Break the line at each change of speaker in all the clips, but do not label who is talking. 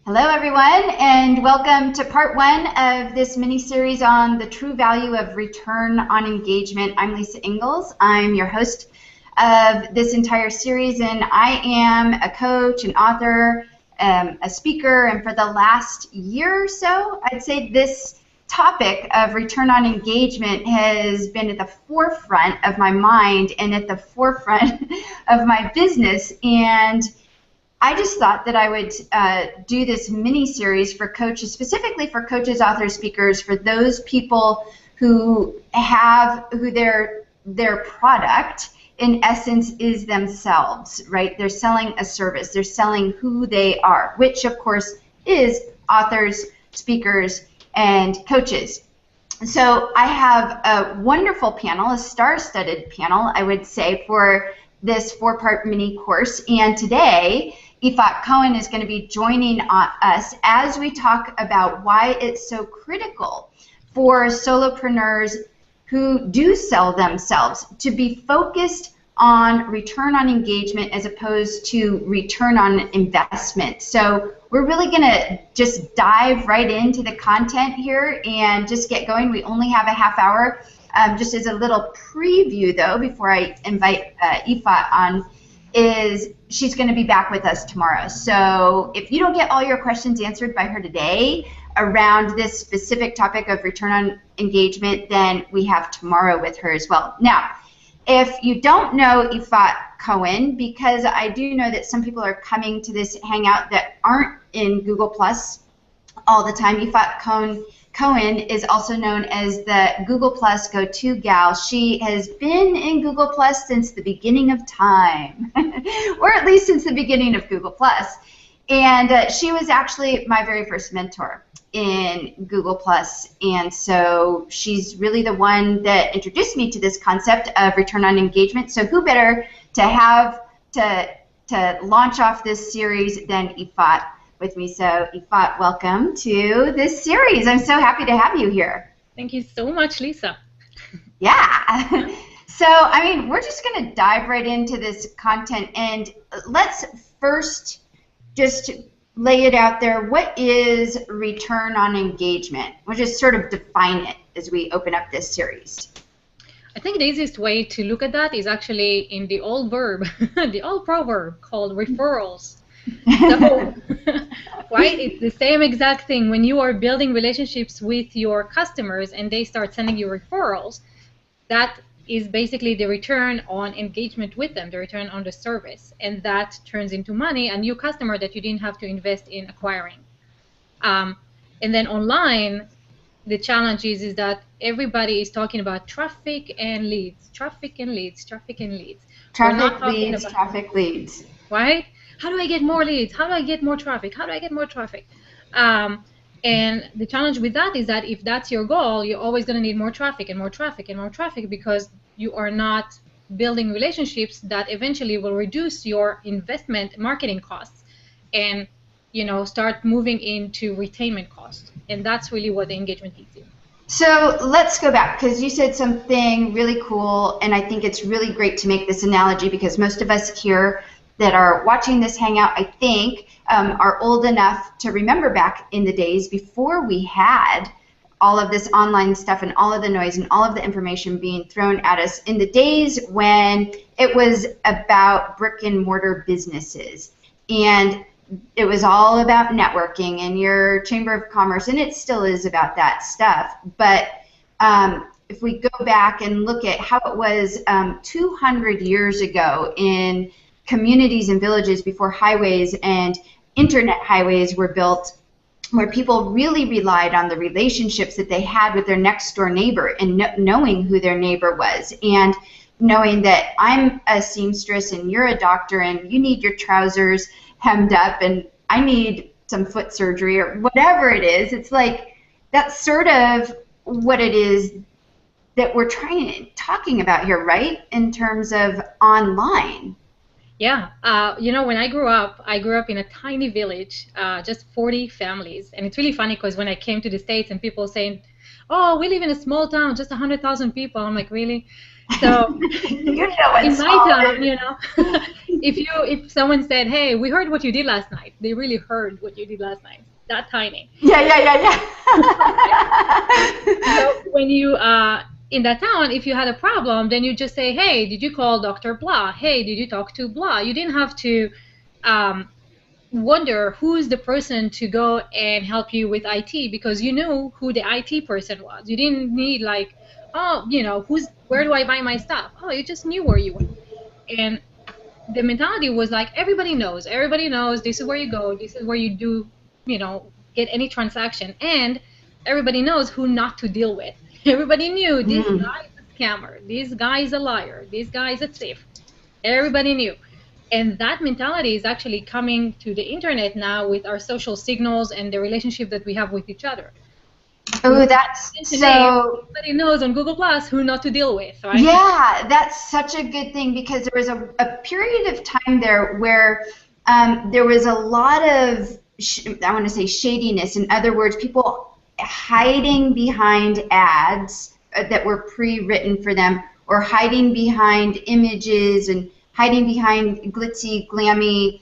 Hello, everyone, and welcome to part one of this mini-series on the true value of return on engagement. I'm Lisa Ingalls. I'm your host of this entire series, and I am a coach, an author, a speaker, and for the last year or so, I'd say this topic of return on engagement has been at the forefront of my mind and at the forefront of my business. And I just thought that I would do this mini-series for coaches, specifically for coaches, authors, speakers, for those people who their product, in essence, is themselves, right? They're selling a service. They're selling who they are, which, of course, is authors, speakers, and coaches. So I have a wonderful panel, a star-studded panel, I would say, for this four-part mini course. And today, Ifat Cohen is going to be joining us as we talk about why it's so critical for solopreneurs who do sell themselves to be focused on return on engagement as opposed to return on investment. So we're really going to just dive right into the content here and just get going. We only have a half hour. Just as a little preview, though, before I invite Ifat on, is she's going to be back with us tomorrow. So if you don't get all your questions answered by her today around this specific topic of return on engagement, then we have tomorrow with her as well. Now, if you don't know Ifat Cohen, because I do know that some people are coming to this hangout that aren't in Google Plus all the time, Ifat Cohen is also known as the Google Plus go-to gal. She has been in Google Plus since the beginning of time, or at least since the beginning of Google Plus. And she was actually my very first mentor in Google Plus, and so she's really the one that introduced me to this concept of return on engagement. So who better to have to launch off this series than Ifat with me. So Ifat, welcome to this series. I'm so happy to have you here.
Thank you so much, Lisa.
Yeah. So, I mean, we're just going to dive right into this content, and let's first just lay it out there. What is return on engagement? We'll just sort of define it as we open up this series.
I think the easiest way to look at that is actually in the old verb, the old proverb called referrals. So, right, it's the same exact thing. When you are building relationships with your customers and they start sending you referrals, that is basically the return on engagement with them, the return on the service, and that turns into money, a new customer that you didn't have to invest in acquiring. And then online, the challenge is that everybody is talking about traffic and leads, traffic and leads, traffic and leads.
Traffic leads.
Right? How do I get more leads? How do I get more traffic? How do I get more traffic? And the challenge with that is that if that's your goal, you're always going to need more traffic and more traffic and more traffic because you are not building relationships that eventually will reduce your investment marketing costs and, you know, start moving into retainment costs. And that's really what the engagement gives you.
So let's go back, because you said something really cool, and I think it's really great to make this analogy because most of us here that are watching this hangout, I think, are old enough to remember back in the days before we had all of this online stuff and all of the noise and all of the information being thrown at us, in the days when it was about brick and mortar businesses. And it was all about networking and your Chamber of Commerce, and it still is about that stuff. But if we go back and look at how it was 200 years ago in communities and villages before highways and internet highways were built, where people really relied on the relationships that they had with their next door neighbor and knowing who their neighbor was, and knowing that I'm a seamstress and you're a doctor and you need your trousers hemmed up and I need some foot surgery or whatever it is. It's like that's sort of what it is that we're talking about here, right, in terms of online.
Yeah, you know, when I grew up in a tiny village, just 40 families. And it's really funny because when I came to the States and people saying, oh, we live in a small town, just 100,000 people, I'm like, really? So
You know
in
it's
my
hard.
town, if someone said, "Hey, we heard what you did last night," they really heard what you did last night. That tiny.
Yeah, yeah, yeah,
So
yeah.
when you in that town, if you had a problem, then you just say, "Hey, did you call Dr. Blah? Hey, did you talk to Blah?" You didn't have to um, wonder who's the person to go and help you with IT because you knew who the IT person was. You didn't need like, oh, where do I buy my stuff? Oh, you just knew where you went. And the mentality was like everybody knows. Everybody knows this is where you go. This is where you do, get any transaction. And everybody knows who not to deal with. Everybody knew this
Mm.
guy is a scammer. This guy is a liar. This guy is a thief. Everybody knew. And that mentality is actually coming to the internet now with our social signals and the relationship that we have with each other.
Oh,
We
that's
mention names,
so.
everybody knows on Google Plus who not to deal with, right?
Yeah, that's such a good thing because there was a period of time there where there was a lot of, I want to say, shadiness. In other words, people hiding behind ads that were pre-written for them, or hiding behind images and hiding behind glitzy, glammy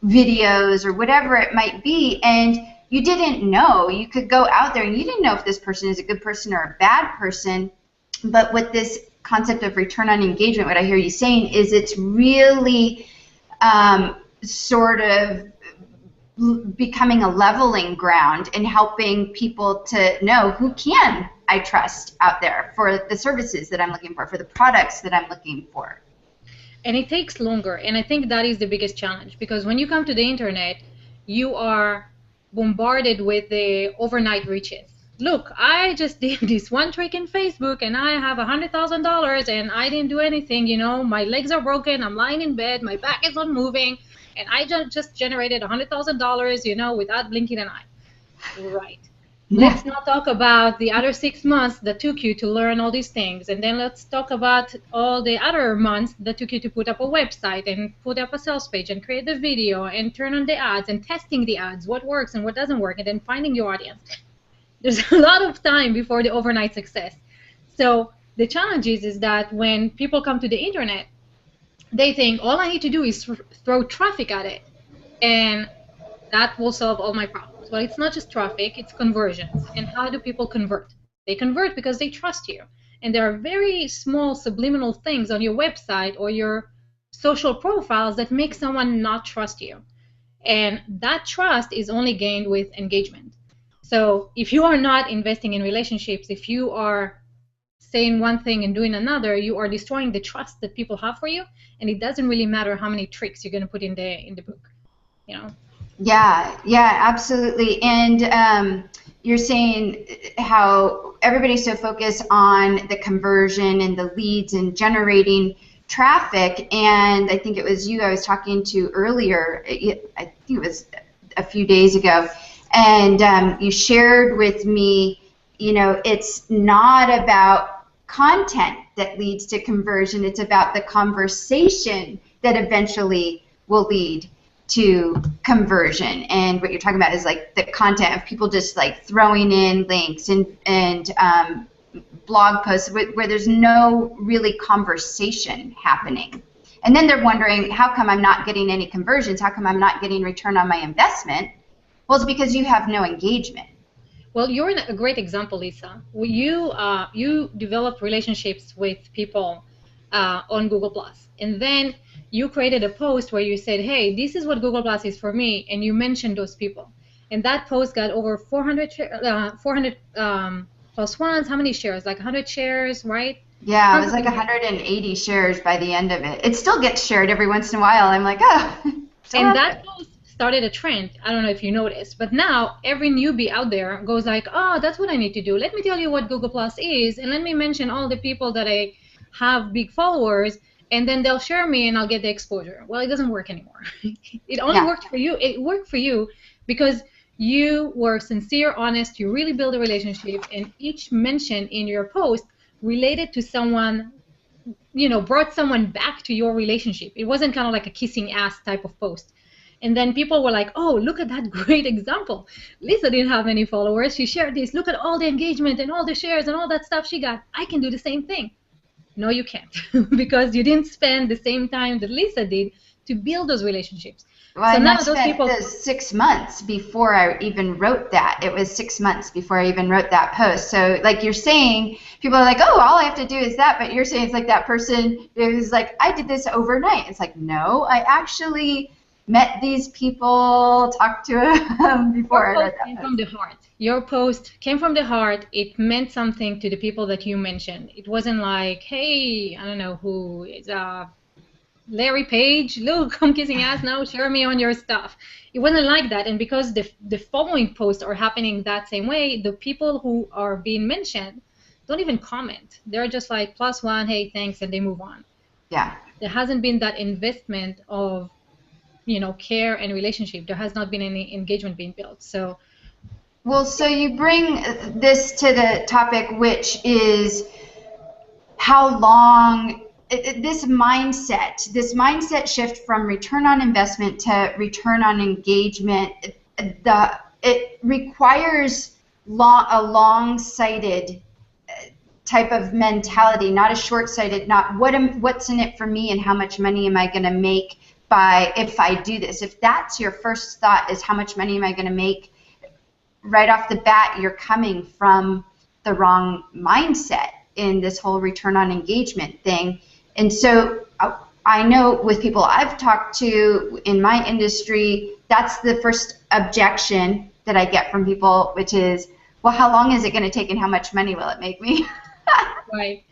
videos or whatever it might be. And you didn't know. You could go out there and you didn't know if this person is a good person or a bad person. But with this concept of return on engagement, what I hear you saying is it's really sort of becoming a leveling ground and helping people to know who can I trust out there for the services that I'm looking for the products that I'm looking for.
And it takes longer. And I think that is the biggest challenge because when you come to the internet, you are bombarded with the overnight riches. Look, I just did this one trick in Facebook and I have $100,000 and I didn't do anything. My legs are broken. I'm lying in bed. My back is not moving. And I just generated $100,000, without blinking an eye. Right.
Yeah.
Let's not talk about the other 6 months that took you to learn all these things. And then let's talk about all the other months that took you to put up a website and put up a sales page and create the video and turn on the ads and testing the ads, what works and what doesn't work, and then finding your audience. There's a lot of time before the overnight success. So the challenge is that when people come to the internet, they think all I need to do is throw traffic at it. And that will solve all my problems. Well, it's not just traffic, it's conversions. And how do people convert? They convert because they trust you. And there are very small subliminal things on your website or your social profiles that make someone not trust you. And that trust is only gained with engagement. So if you are not investing in relationships, if you are saying one thing and doing another, you are destroying the trust that people have for you. And it doesn't really matter how many tricks you're going to put in the book.
Yeah, yeah, absolutely. And you're saying how everybody's so focused on the conversion and the leads and generating traffic. And I think it was you I was talking to earlier. I think it was a few days ago. And you shared with me, it's not about content that leads to conversion. It's about the conversation that eventually will lead to conversion. And what you're talking about is like the content of people just like throwing in links and blog posts where there's no really conversation happening. And then they're wondering, how come I'm not getting any conversions? How come I'm not getting return on my investment? Well, it's because you have no engagement.
Well, you're a great example, Lisa. You developed relationships with people on Google Plus, and then you created a post where you said, "Hey, this is what Google Plus is for me," and you mentioned those people. And that post got over 400 plus ones. How many shares? Like 100 shares, right?
Yeah, it was like 180 shares by the end of it. It still gets shared every once in a while. I'm like, oh.
And that post started a trend. I don't know if you noticed, but now every newbie out there goes like, oh, that's what I need to do. Let me tell you what Google Plus is, and let me mention all the people that I have big followers, and then they'll share me and I'll get the exposure. Well, it doesn't work anymore. It only worked for you. It worked for you because you were sincere, honest, you really build a relationship, and each mention in your post related to someone, brought someone back to your relationship. It wasn't kind of like a kissing ass type of post. And then people were like, oh, look at that great example. Lisa didn't have any followers. She shared this. Look at all the engagement and all the shares and all that stuff she got. I can do the same thing. No, you can't, because you didn't spend the same time that Lisa did to build those relationships.
Well,
So
and I
now those
spent
people,
those 6 months before I even wrote that. It was 6 months before I even wrote that post. So, like you're saying, people are like, oh, all I have to do is that. But you're saying it's like that person is like, I did this overnight. It's like, no, I actually met these people, talked to them before I
your
wrote
post
that
came
post.
from the heart. Your post came from the heart. It meant something to the people that you mentioned. It wasn't like, hey, I don't know who is Larry Page, look, I'm kissing ass now, share me on your stuff. It wasn't like that. And because the following posts are happening that same way, the people who are being mentioned don't even comment. They're just like +1, hey, thanks, and they move on.
Yeah.
There hasn't been that investment of, care and relationship. There has not been any engagement being built. So,
Well, so you bring this to the topic, which is how long this mindset shift from return on investment to return on engagement, it requires a long-sighted type of mentality, not a short-sighted, not what's in it for me and how much money am I going to make if I do this. If that's your first thought is how much money am I going to make, right off the bat, you're coming from the wrong mindset in this whole return on engagement thing. And so I know with people I've talked to in my industry, that's the first objection that I get from people, which is, well, how long is it going to take and how much money will it make me?
right.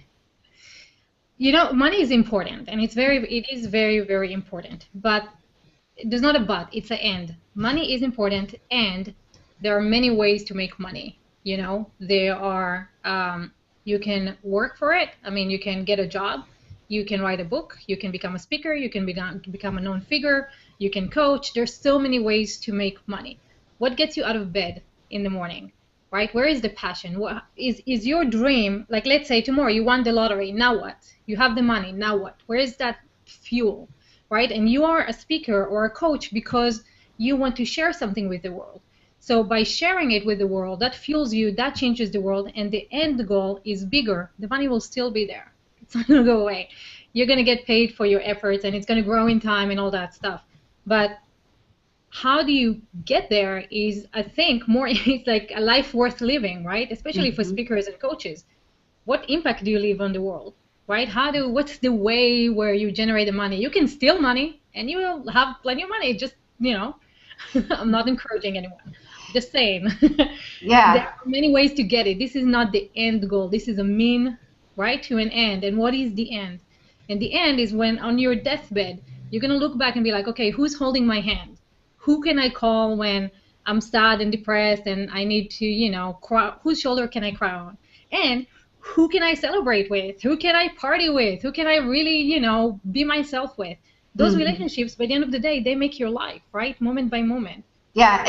Money is important, and it is very, very important. But there's not a but, it's an and. Money is important, and there are many ways to make money. There are, you can work for it. I mean, you can get a job, you can write a book, you can become a speaker, you can become a known figure, you can coach. There's so many ways to make money. What gets you out of bed in the morning, right? Where is the passion? What is your dream? Like, let's say tomorrow you won the lottery. Now what? You have the money. Now what? Where is that fuel, right? And you are a speaker or a coach because you want to share something with the world. So by sharing it with the world, that fuels you, that changes the world, and the end goal is bigger. The money will still be there. It's not going to go away. You're going to get paid for your efforts, and it's going to grow in time and all that stuff. But how do you get there is, I think, more it's like a life worth living, right? Especially for speakers and coaches. What impact do you leave on the world, right? What's the way where you generate the money? You can steal money, and you will have plenty of money. Just, I'm not encouraging anyone. Just saying.
Yeah.
There are many ways to get it. This is not the end goal. This is a mean, right, to an end. And what is the end? And the end is when on your deathbed, you're going to look back and be like, okay, who's holding my hand? Who can I call when I'm sad and depressed and I need to, cry? Whose shoulder can I cry on? And who can I celebrate with? Who can I party with? Who can I really, be myself with? Those relationships, by the end of the day, they make your life, right? Moment by moment.
Yeah,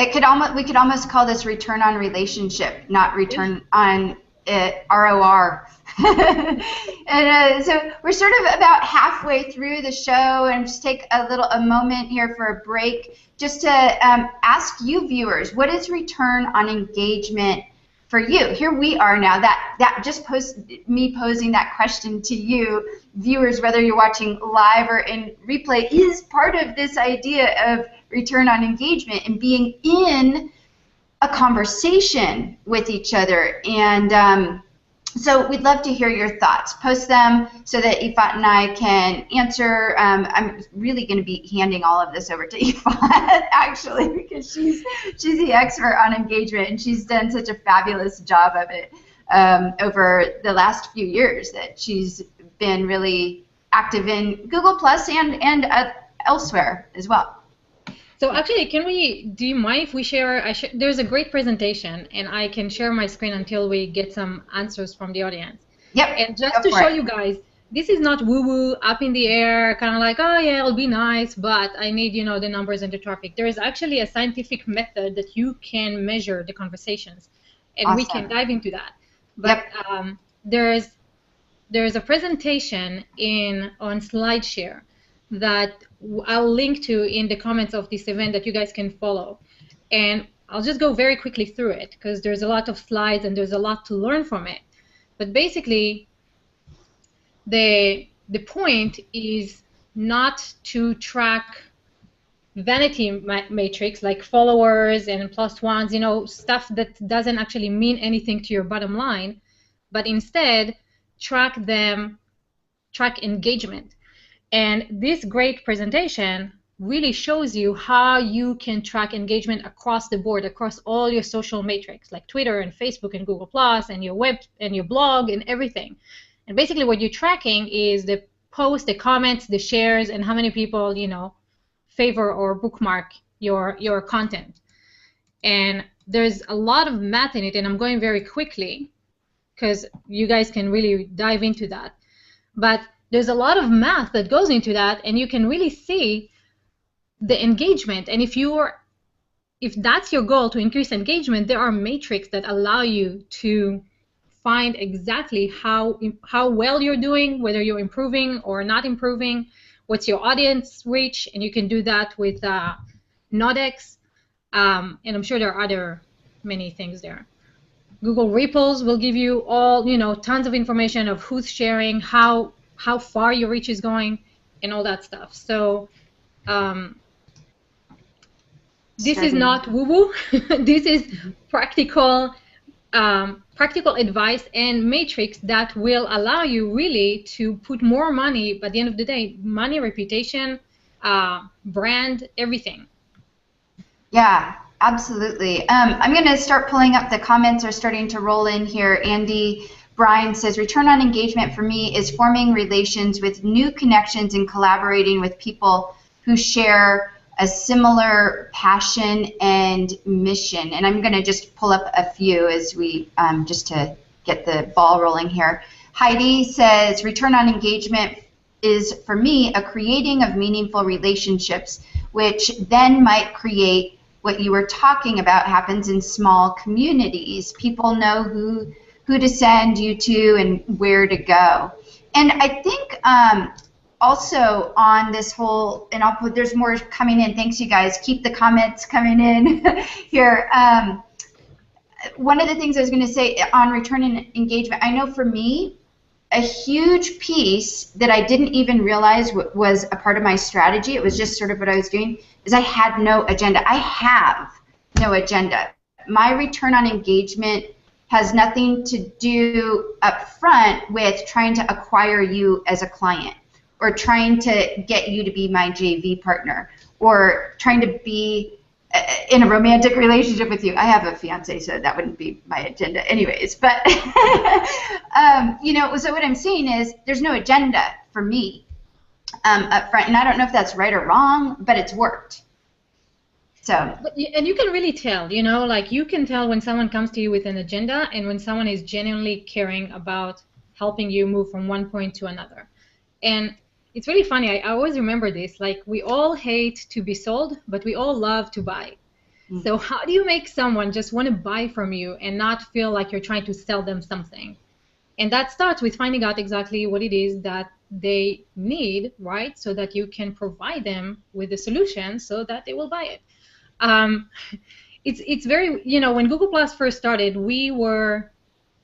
we could almost call this return on relationship, not return on ROR. And so we're sort of about halfway through the show, and just take a moment here for a break, just to ask you viewers, what is return on engagement for you? Here we are now. That just me posing that question to you viewers, whether you're watching live or in replay, is part of this idea of return on engagement and being in a conversation with each other. And so we'd love to hear your thoughts. Post them so that Ifat and I can answer. I'm really going to be handing all of this over to Ifat, actually, because she's the expert on engagement, and she's done such a fabulous job of it over the last few years, that she's been really active in Google Plus and elsewhere as well.
So actually, do you mind if we share, there's a great presentation, and I can share my screen until we get some answers from the audience.
Yep.
And just to show you guys, this is not woo-woo, up in the air, kind of like, oh yeah, it'll be nice, but I need, the numbers and the traffic. There is actually a scientific method that you can measure the conversations, and
awesome.
We can dive into that. But yep. There's a presentation on SlideShare that I'll link to in the comments of this event that you guys can follow. And I'll just go very quickly through it because there's a lot of slides and there's a lot to learn from it. But basically, the point is not to track vanity matrix like followers and plus ones, you know, stuff that doesn't actually mean anything to your bottom line, but instead track engagement. And this great presentation really shows you how you can track engagement across the board, across all your social metrics like Twitter and Facebook and Google Plus and your web and your blog and everything. And basically what you're tracking is the posts, the comments, the shares, and how many people, you know, favor or bookmark your content. And there's a lot of math in it, and I'm going very quickly because you guys can really dive into that. But there's a lot of math that goes into that, and you can really see the engagement. And if that's your goal, to increase engagement, there are metrics that allow you to find exactly how well you're doing, whether you're improving or not improving, what's your audience reach, and you can do that with Nodex, and I'm sure there are other many things there. Google Ripples will give you all, you know, tons of information of who's sharing, how far your reach is going, and all that stuff. So this is not woo-woo. This is practical advice and matrix that will allow you really to put more money, but at the end of the day, money, reputation, brand, everything.
Yeah, absolutely. I'm going to start pulling up the comments are starting to roll in here. Andy Bryan says, return on engagement for me is forming relations with new connections and collaborating with people who share a similar passion and mission. And I'm going to just pull up a few as we, just to get the ball rolling here. Heidi says, return on engagement is, for me, a creating of meaningful relationships, which then might create what you were talking about happens in small communities. People know who to send you to and where to go. And I think also on this whole, and I'll put, there's more coming in. Thanks, you guys. Keep the comments coming in here. One of the things I was going to say on return on engagement, I know for me, a huge piece that I didn't even realize was a part of my strategy, it was just sort of what I was doing, is I had no agenda. I have no agenda. My return on engagement has nothing to do up front with trying to acquire you as a client or trying to get you to be my JV partner or trying to be in a romantic relationship with you. I have a fiance, so that wouldn't be my agenda anyways. But, you know, so what I'm saying is there's no agenda for me up front. And I don't know if that's right or wrong, but it's worked. So.
And you can really tell, you know, like you can tell when someone comes to you with an agenda and when someone is genuinely caring about helping you move from one point to another. And it's really funny. I always remember this. Like, we all hate to be sold, but we all love to buy. Mm-hmm. So how do you make someone just want to buy from you and not feel like you're trying to sell them something? And that starts with finding out exactly what it is that they need, right? So that you can provide them with the solution so that they will buy it. It's very, you know, when Google Plus first started, we were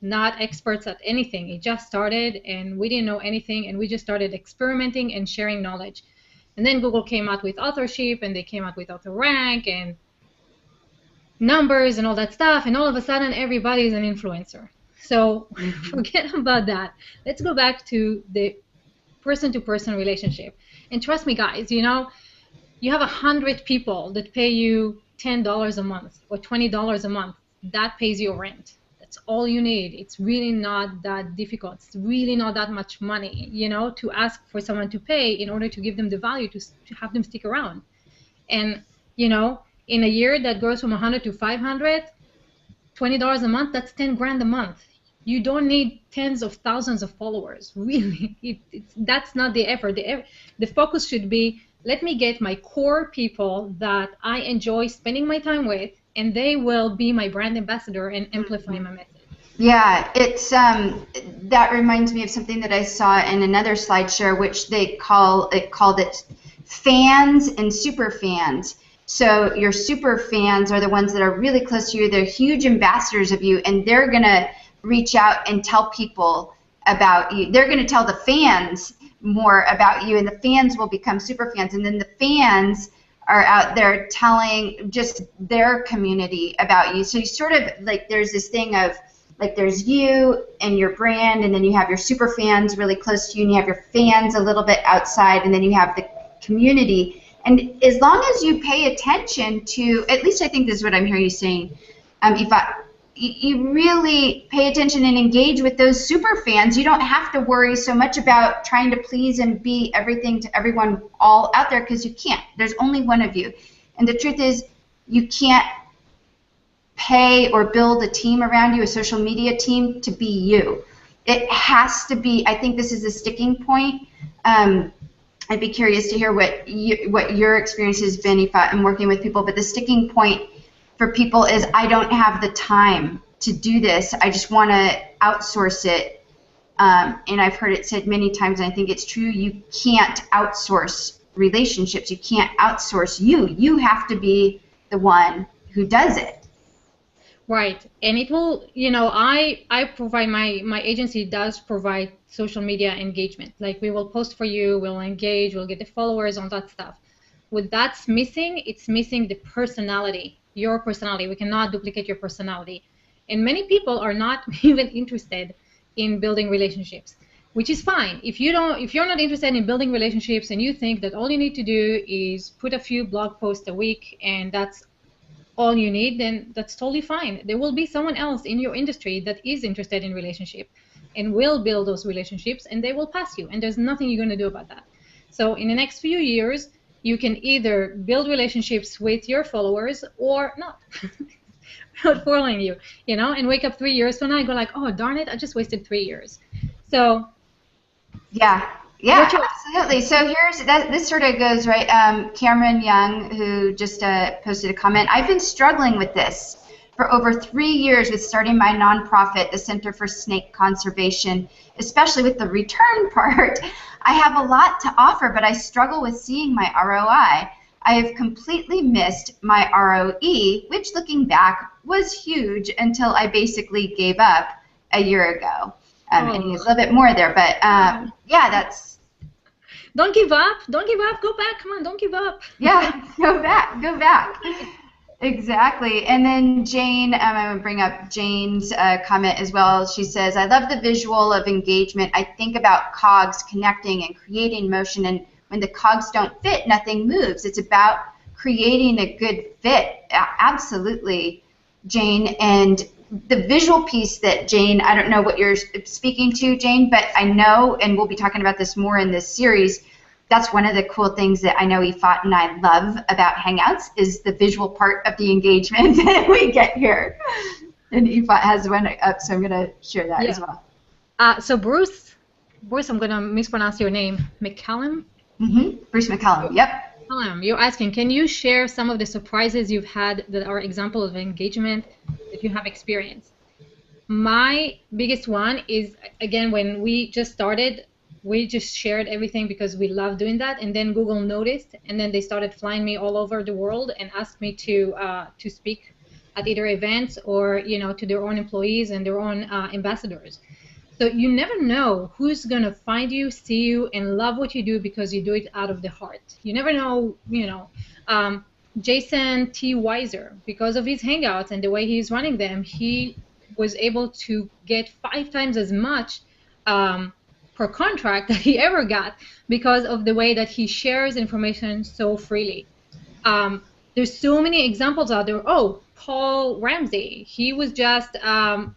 not experts at anything. It just started and we didn't know anything and we just started experimenting and sharing knowledge. And then Google came out with authorship and they came out with author rank and numbers and all that stuff, and all of a sudden everybody is an influencer. So forget about that. Let's go back to the person-to-person relationship. And trust me, guys, you know, you have 100 people that pay you $10 a month or $20 a month. That pays your rent. That's all you need. It's really not that difficult. It's really not that much money, you know, to ask for someone to pay in order to give them the value to have them stick around. And, you know, in a year that goes from 100 to 500, $20 a month, that's 10 grand a month. You don't need tens of thousands of followers, really. That's not the effort. The focus should be, let me get my core people that I enjoy spending my time with, and they will be my brand ambassador and amplify my message.
Yeah, it's that reminds me of something that I saw in another slideshare, which they called it fans and super fans. So your super fans are the ones that are really close to you. They're huge ambassadors of you, and they're gonna reach out and tell people about you. They're going to tell the fans more about you, and the fans will become super fans, and then the fans are out there telling just their community about you. So you sort of like, there's this thing of like, there's you and your brand, and then you have your super fans really close to you, and you have your fans a little bit outside, and then you have the community. And as long as you pay attention to, at least I think this is what I'm hearing you saying, you really pay attention and engage with those super fans, you don't have to worry so much about trying to please and be everything to everyone all out there, because you can't. There's only one of you. And the truth is, you can't pay or build a team around you, a social media team, to be you. It has to be, I think this is a sticking point. I'd be curious to hear what your experience has been, Aoife, in working with people, but the sticking point for people is, I don't have the time to do this. I just want to outsource it. And I've heard it said many times, and I think it's true, you can't outsource relationships. You can't outsource you. You have to be the one who does it.
Right. And it will, you know, I provide, my agency does provide social media engagement. Like, we will post for you, we'll engage, we'll get the followers on that stuff. What that's missing, it's missing the personality. Your personality. We cannot duplicate your personality. And many people are not even interested in building relationships, which is fine. If you're not interested in building relationships and you think that all you need to do is put a few blog posts a week and that's all you need, then that's totally fine. There will be someone else in your industry that is interested in relationship and will build those relationships, and they will pass you, and there's nothing you're going to do about that. So in the next few years, you can either build relationships with your followers or not, without following you, you know, and wake up 3 years from now and go like, oh, darn it, I just wasted 3 years. So
yeah, absolutely. So here's that. This sort of goes right. Cameron Young, who just posted a comment. I've been struggling with this for over 3 years with starting my nonprofit, the Center for Snake Conservation, especially with the return part. I have a lot to offer, but I struggle with seeing my ROI. I have completely missed my ROE, which, looking back, was huge until I basically gave up a year ago. And he's a little bit more there, but yeah, that's...
Don't give up. Don't give up. Go back. Come on, don't give up.
Yeah, go back. Exactly. And then Jane, I'm going to bring up Jane's comment as well. She says, I love the visual of engagement. I think about cogs connecting and creating motion, and when the cogs don't fit, nothing moves. It's about creating a good fit. Absolutely, Jane. And the visual piece that Jane, I don't know what you're speaking to, Jane, but I know, and we'll be talking about this more in this series, that's one of the cool things that I know Ifat and I love about Hangouts is the visual part of the engagement that we get here. And Ifat has one up, so I'm going to share that as well.
So Bruce, I'm going to mispronounce your name, McCallum?
Bruce McCallum, yep.
McCallum, you're asking, can you share some of the surprises you've had that are examples of engagement that you have experienced? My biggest one is, again, when we just started, we just shared everything because we love doing that, and then Google noticed, and then they started flying me all over the world and asked me to speak at either events or, you know, to their own employees and their own ambassadors. So you never know who's going to find you, see you, and love what you do because you do it out of the heart. You never know, you know. Jason T. Weiser, because of his Hangouts and the way he's running them, he was able to get 5 times as much per contract that he ever got because of the way that he shares information so freely. There's so many examples out there. Oh, Paul Ramsey, he was just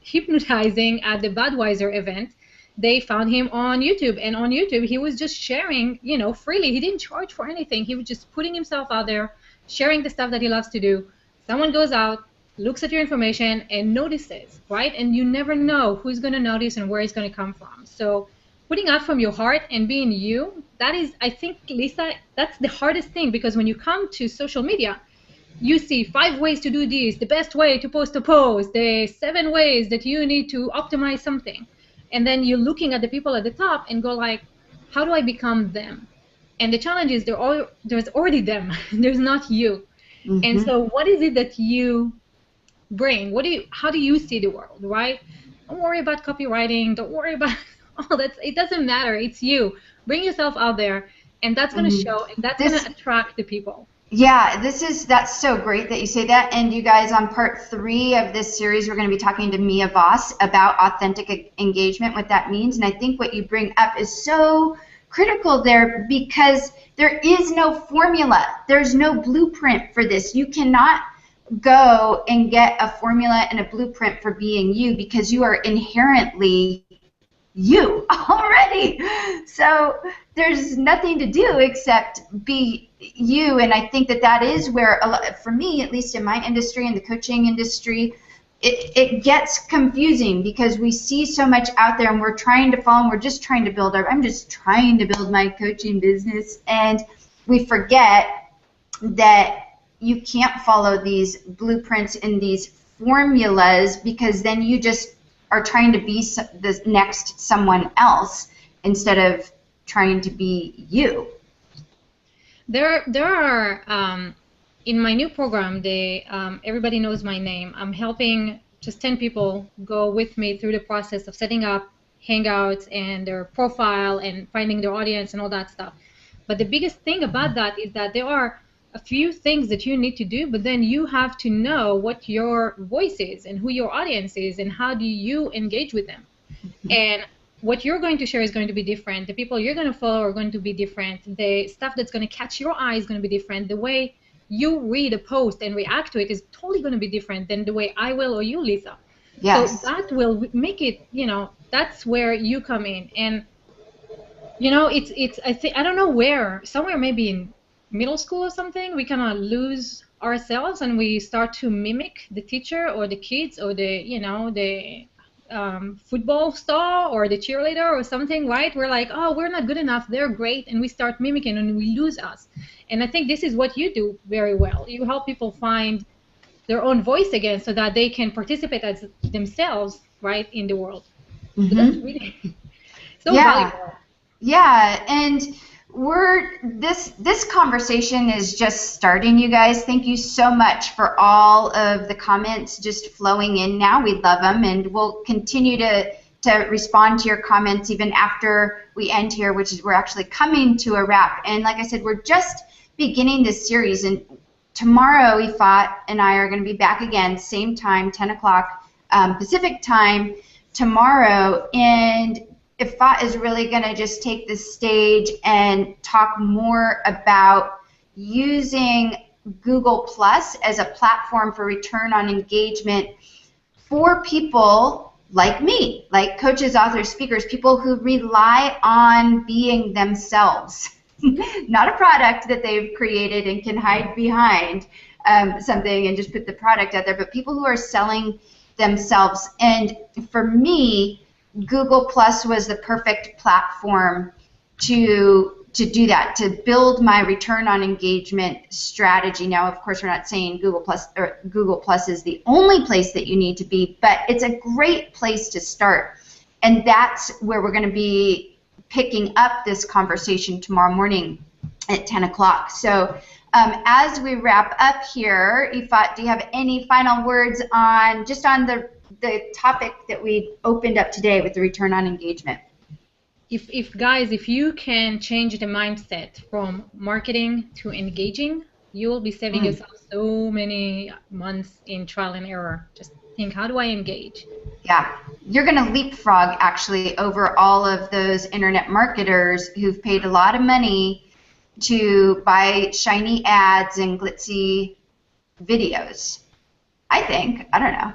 hypnotizing at the Budweiser event. They found him on YouTube, and on YouTube he was just sharing, you know, freely. He didn't charge for anything. He was just putting himself out there, sharing the stuff that he loves to do. Someone goes out, looks at your information, and notices, right? And you never know who's going to notice and where it's going to come from. So putting out from your heart and being you, that is, I think, Lisa, that's the hardest thing, because when you come to social media, you see 5 ways to do this, the best way to post a post, the 7 ways that you need to optimize something. And then you're looking at the people at the top and go like, how do I become them? And the challenge is there's already them. There's not you. And so what is it that you bring? How do you see the world, right? Don't worry about copywriting. Don't worry about oh, it doesn't matter. It's you. Bring yourself out there, and that's going to show, and that's going to attract the people.
Yeah, that's so great that you say that. And you guys, on part 3 of this series, we're going to be talking to Mia Voss about authentic engagement, what that means. And I think what you bring up is so critical there, because there is no formula. There's no blueprint for this. You cannot go and get a formula and a blueprint for being you, because you are inherently you already. So there's nothing to do except be you. And I think that is where, for me, at least in my industry, in the coaching industry, it gets confusing, because we see so much out there and we're trying to follow, and we're just trying to build I'm just trying to build my coaching business, and we forget that you can't follow these blueprints and these formulas, because then you just are trying to be the next someone else instead of trying to be you.
There are in my new program, everybody knows my name. I'm helping just 10 people go with me through the process of setting up Hangouts and their profile and finding their audience and all that stuff. But the biggest thing about that is that there are a few things that you need to do, but then you have to know what your voice is and who your audience is and how do you engage with them. And what you're going to share is going to be different. The people you're going to follow are going to be different. The stuff that's going to catch your eye is going to be different. The way you read a post and react to it is totally going to be different than the way I will or you, Lisa.
Yes.
So that will make it, that's where you come in. And, I don't know where, somewhere maybe in middle school or something, we kind of lose ourselves and we start to mimic the teacher or the kids or the football star or the cheerleader or something, right? We're like, oh, we're not good enough, they're great, and we start mimicking and we lose us. And I think this is what you do very well. You help people find their own voice again so that they can participate as themselves, right, in the world. So that's really so valuable.
Yeah, and this conversation is just starting, you guys. Thank you so much for all of the comments just flowing in now. We love them, and we'll continue to respond to your comments even after we end here, which is we're actually coming to a wrap. And like I said, we're just beginning this series, and tomorrow Ifat and I are going to be back again, same time, 10 o'clock Pacific time tomorrow, and Ifat is really going to just take the stage and talk more about using Google Plus as a platform for return on engagement for people like me, like coaches, authors, speakers, people who rely on being themselves. Not a product that they've created and can hide behind something and just put the product out there, but people who are selling themselves. And for me, Google Plus was the perfect platform to do that, to build my return on engagement strategy. Now, of course, we're not saying Google Plus is the only place that you need to be, but it's a great place to start. And that's where we're going to be picking up this conversation tomorrow morning at 10 o'clock. So as we wrap up here, Ifat, do you have any final words on the topic that we opened up today with the return on engagement?
If you can change the mindset from marketing to engaging, you will be saving yourself so many months in trial and error. Just think, how do I engage?
Yeah, you're going to leapfrog actually over all of those internet marketers who've paid a lot of money to buy shiny ads and glitzy videos. I think. I don't know.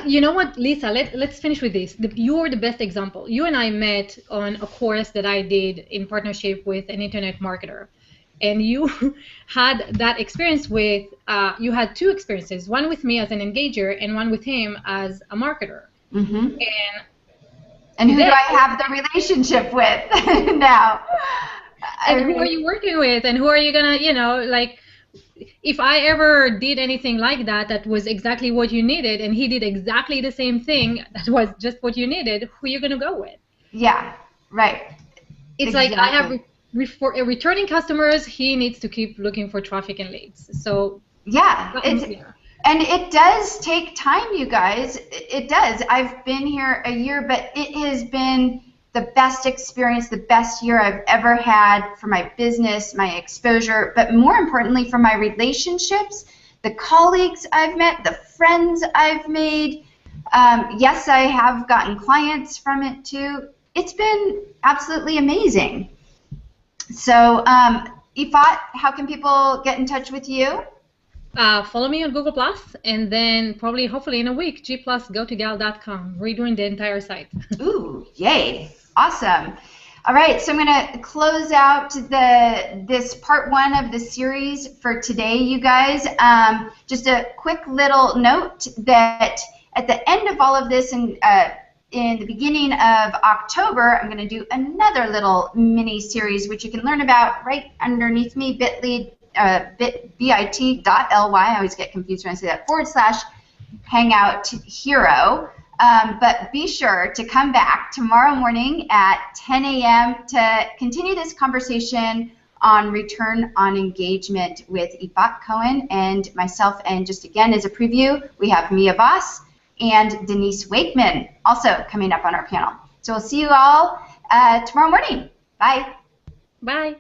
You know what, Lisa, let's finish with this. You're the best example. You and I met on a course that I did in partnership with an internet marketer. And you had that experience with, you had two experiences, one with me as an engager and one with him as a marketer.
Mm-hmm. And who do I have the relationship with now?
And who are you working with? And who are you going to, if I ever did anything like that, that was exactly what you needed, and he did exactly the same thing, that was just what you needed, who are you going to go with?
Yeah, right.
It's exactly. Like I have returning customers, he needs to keep looking for traffic and leads. So
yeah, and it does take time, you guys. It does. I've been here a year, but it has been the best experience, the best year I've ever had for my business, my exposure, but more importantly for my relationships, the colleagues I've met, the friends I've made. Yes, I have gotten clients from it too. It's been absolutely amazing. So, Ifat, how can people get in touch with you?
Follow me on Google Plus, and then probably, hopefully in a week, gplusgotogal.com, redoing the entire site.
Ooh, yay. Awesome. All right, so I'm going to close out this part 1 of the series for today, you guys. Just a quick little note that at the end of all of this, and in the beginning of October, I'm going to do another little mini series, which you can learn about right underneath me, bit.ly. I always get confused when I say that, /Hangout Hero. But be sure to come back tomorrow morning at 10 a.m. to continue this conversation on return on engagement with Ifat Cohen and myself. And just again, as a preview, we have Mia Voss and Denise Wakeman also coming up on our panel. So we'll see you all tomorrow morning. Bye.
Bye.